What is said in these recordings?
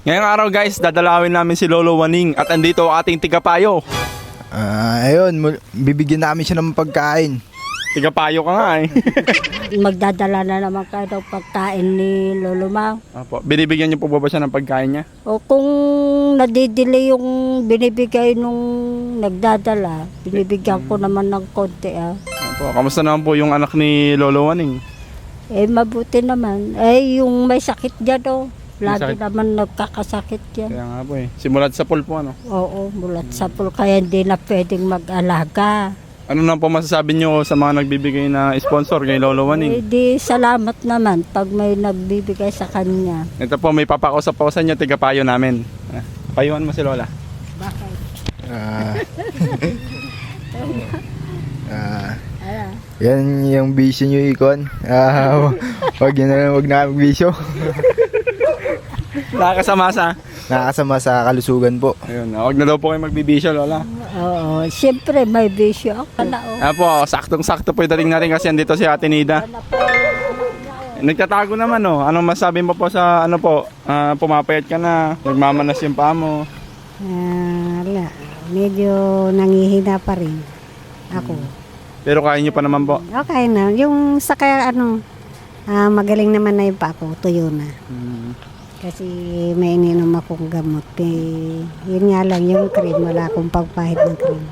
Ngayong araw guys, dadalawin namin si Lolo Waning at andito ang ating tigapayo. Ayun, bibigyan namin siya ng pagkain. Tigapayo ka nga eh. Magdadala na naman kayo ng pagkain ni Lolo Mang. Apo, binibigyan niyo po ba siya ng pagkain niya? O kung nadidili yung binibigay nung nagdadala, binibigyan ko naman ng konti ah. Apo, kamusta naman po yung anak ni Lolo Waning? Eh mabuti naman. Eh yung may sakit dyan oh. May Lagi sakit? naman nagkakasakit yan. Kaya nga po eh. Simulat sa pool po ano. Oo, mulat sa pool kaya hindi na pwedeng mag-alaga. Ano na po masasabi niyo sa mga nagbibigay na sponsor kay Lolo Eh Waning? di salamat naman pag may nagbibigay sa kanya. Ito po, may papakausap po sa inyo, tigapayo namin. Payuhan mo si Lola. Bakit? Ah, Ala. Yan yung bisyo nyo, Ikon. Wag na magbisyo. Nakakasama sa. Nakakasama sa kalusugan po. Ayun, wag na daw po kayo magbibisyo, Lola. Oo, siyempre may bisyo ako na oh. Apo, saktong-sakto po yung dating natin kasi andito si Ate Nida. Nagtatago naman oh. Anong masabi mo po sa ano po? Pumapayat ka na, nagmamanas yung paa mo. Wala. Medyo nangihina pa rin ako. Pero kaya nyo pa naman po. Okay na. Yung sa kaya magaling naman na yung pa ako. Tuyo na. Kasi may ininom akong gamot. Yun nga lang yung cream. Wala akong pagpahid ng cream.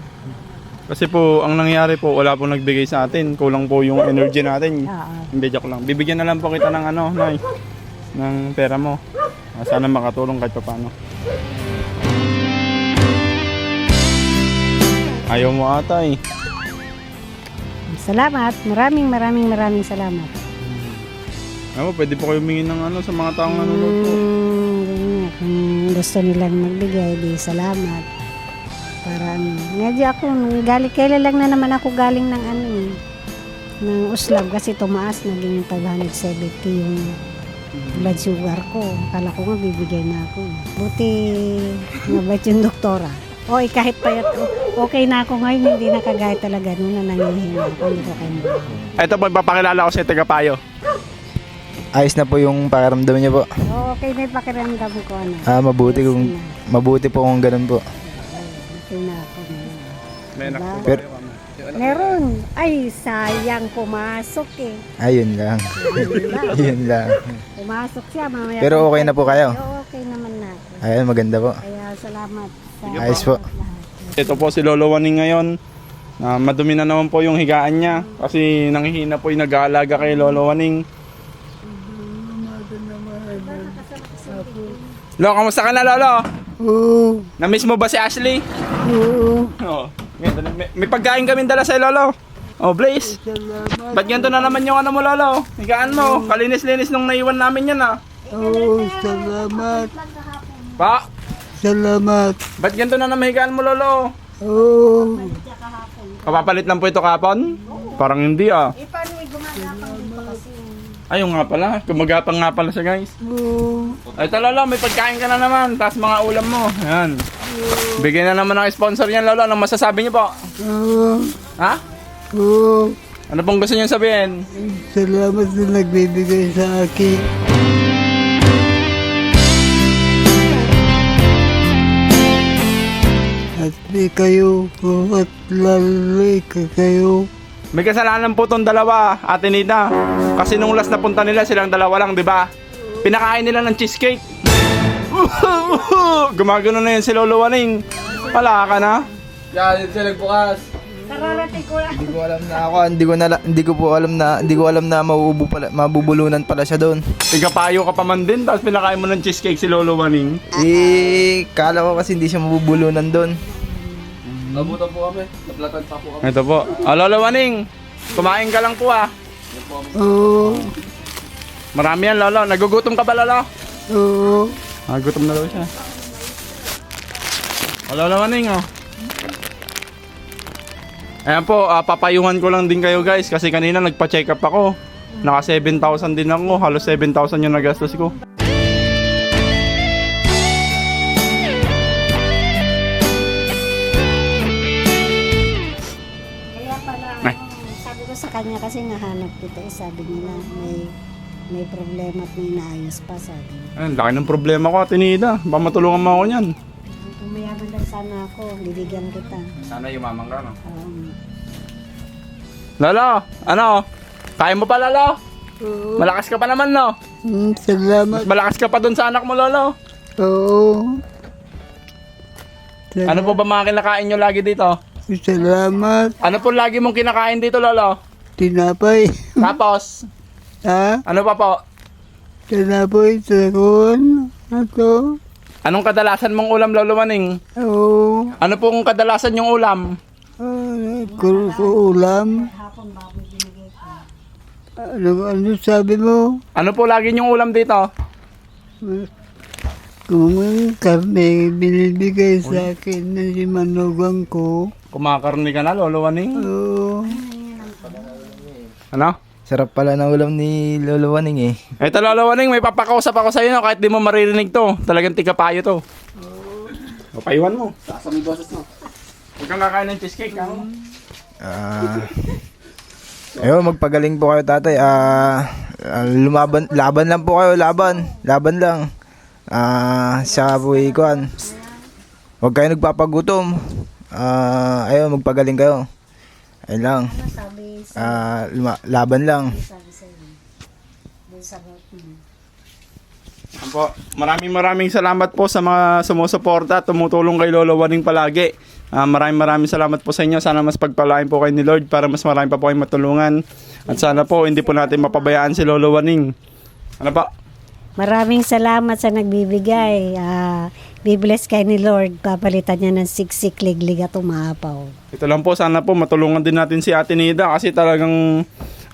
Kasi po, ang nangyari po, wala po nagbigay sa atin. Kulang po yung energy natin. Oo. Hindi, joke lang. Bibigyan na lang po kita ng ano, Nay, ng pera mo. Sana makatulong kahit pa paano. Ayaw mo ata eh. Salamat. Maraming salamat. Ano, pwede po kayo humingi ng ano sa mga taong nanonood po. Yun nga, kung gusto nilang magbigay, di salamat. Para medyo ako, kailan lang na naman ako galing ng ng uslab kasi tumaas, naging 570 yung blood sugar ko. Akala ko nga bibigay na ako. Buti mabait yung doktora. Oy, kahit payat, okay na ako ngayon, hindi na kagaya talaga noon na nangihinga ako, hindi ko kayo. Ito po, ipapakilala ko sa tigapayo. Ayos na po yung pakiramdam niya po. Okay na yung pakiramdam ko. Mabuti po kung ganun po. Okay na ako ngayon. May anak po ba Pero- kayo, ma'am? Meron. Ay, sayang pumasok eh. Ayun lang. Yun lang. Pumasok siya mamaya. Pero okay na po kayo? Oo, okay naman na ako. Ayun, maganda po. Kaya salamat sa Ayos po. lahat. Ito po si Lolo Waning ngayon. Madumi na naman po yung higaan niya kasi nanghihina po yung nag-aalaga kay Lolo Waning. Lo, kamusta ka na, Lolo? Oo. Na-miss mo ba si Ashley? Oo. Oo. May pagkain kami dala sa Lolo. Oh, Blaze. Ba't ganito na naman yung ano mo, Lolo? Higaan mo. Kalinis-linis nung naiwan namin yan, ah. Oo, salamat. Pa? Salamat. Ba't ganito na naman higaan mo, Lolo? Oo. Kapapalit lang po ito kapon? Parang hindi, ah. Ayun nga pala. Kumagapang nga pala siya, guys. Ay, ito, Lolo. May pagkain ka na naman. Tapos mga ulam mo. Ayan. Bigyan na naman ng sponsor yan, Lolo. Anong masasabi niyo po? Oo. Ha? Oo. Ano pong gusto niyo sabihin? Salamat na nagbibigay sa akin. At di kayo, at lalay ka kayo. May kasalanan po tong dalawa, Ate Nida. Kasi nung last na punta nila, silang dalawa lang, di ba? Pinakain nila ng cheesecake. Gumagano na yan si Lolo Waning. Pala ka na. Yan, siya nagbukas. Kararating ko lang. Hindi ko alam na mabubulunan pala siya doon. Tigapayo ka pa man din, tapos pinakain mo ng cheesecake si Lolo Waning. Kala ko kasi hindi siya mabubulunan doon. Nabutan po kami. Naplatan pa po kami. Ito po. Lolo Waning, kumain ka lang po ah. Oo. Marami yan, Lolo. Nagugutom ka ba, Lolo? Oo. Gutom na daw siya. Lolo Waning, oh. Ayan po, papayuhan ko lang din kayo guys kasi kanina nagpa-check up ako. Naka 7,000 din ako, halos 7,000 yung nagastos ko. Kaya pala, sabi ko sa kanya kasi nahanap kita, sabi nila may may problema at may naayos pa, sabi niya. Ayun, laki ng problema ko, Ate Nida. Baka matulungan mo ako niyan. Kung mayaman lang sana ako, bibigyan kita. Sana yumamang ka, no? Oo. Lolo, ano? Kaya mo pa, Lolo? Malakas ka pa naman, no? Salamat. Mas malakas ka pa dun sa anak mo, Lolo. Oo. Ano po ba mga kinakain nyo lagi dito? Salamat. Ano po lagi mong kinakain dito, Lolo? Tinapay. Tapos, Ha? ano pa po? Tinapay, sakon. Ato. Anong kadalasan mong ulam, Lolo Maning? Oo. Ano pong kadalasan yung ulam? Ulam. Ano sabi mo? Ano po lagi yung ulam dito? Kung kami binibigay sa akin na si manugang ko. Kumakarni ka na, Lolo Maning? Oo. Ano? Sarap pala ng ulam ni Lolo Waning eh. Ito, Lolo Maning, may papakausap ako sa'yo, no? Kahit di mo maririnig to. Talagang tigapayo to. O, paiwan mo. Taas ang boses mo. Huwag kang kakain ng cheesecake, ano? Ayun, magpagaling po kayo tatay. Laban lang po kayo, laban lang. Sa buhay ko. Huwag kayo nagpapagutom. Ayun, magpagaling kayo. Ayun lang. Ano sabi Laban lang. sabi sa'yo? Doon sa Po, maraming salamat po sa mga sumusuporta at tumutulong kay Lolo Waning palagi. Maraming salamat po sa inyo. Sana mas pagpalain po kayo ni Lord para mas marami pa po kayong matulungan. At sana po hindi po natin mapabayaan si Lolo Waning. Ano pa? Maraming salamat sa nagbibigay. Bibless kay ni Lord. Papalitan niya ng siksik, liglig at umapaw. Ito lang po, sana po matulungan din natin si Ate Nida kasi talagang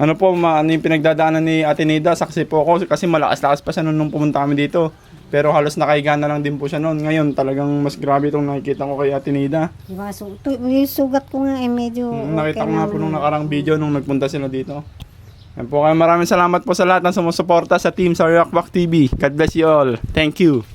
ano yung pinagdadaanan ni Ate Nida, saksi po ako kasi malakas-lakas pa siya nung pumunta kami dito. Pero halos nakahiga na lang din po siya noon. Ngayon talagang mas grabe itong nakikita ko kay Ate Nida. Yung sugat ko nga medyo Nakita ko nga po nung nakarang video nung nagpunta sila dito. Yan po, kaya maraming salamat po sa lahat ng sumusuporta sa team sa Rockback TV. God bless you all. Thank you.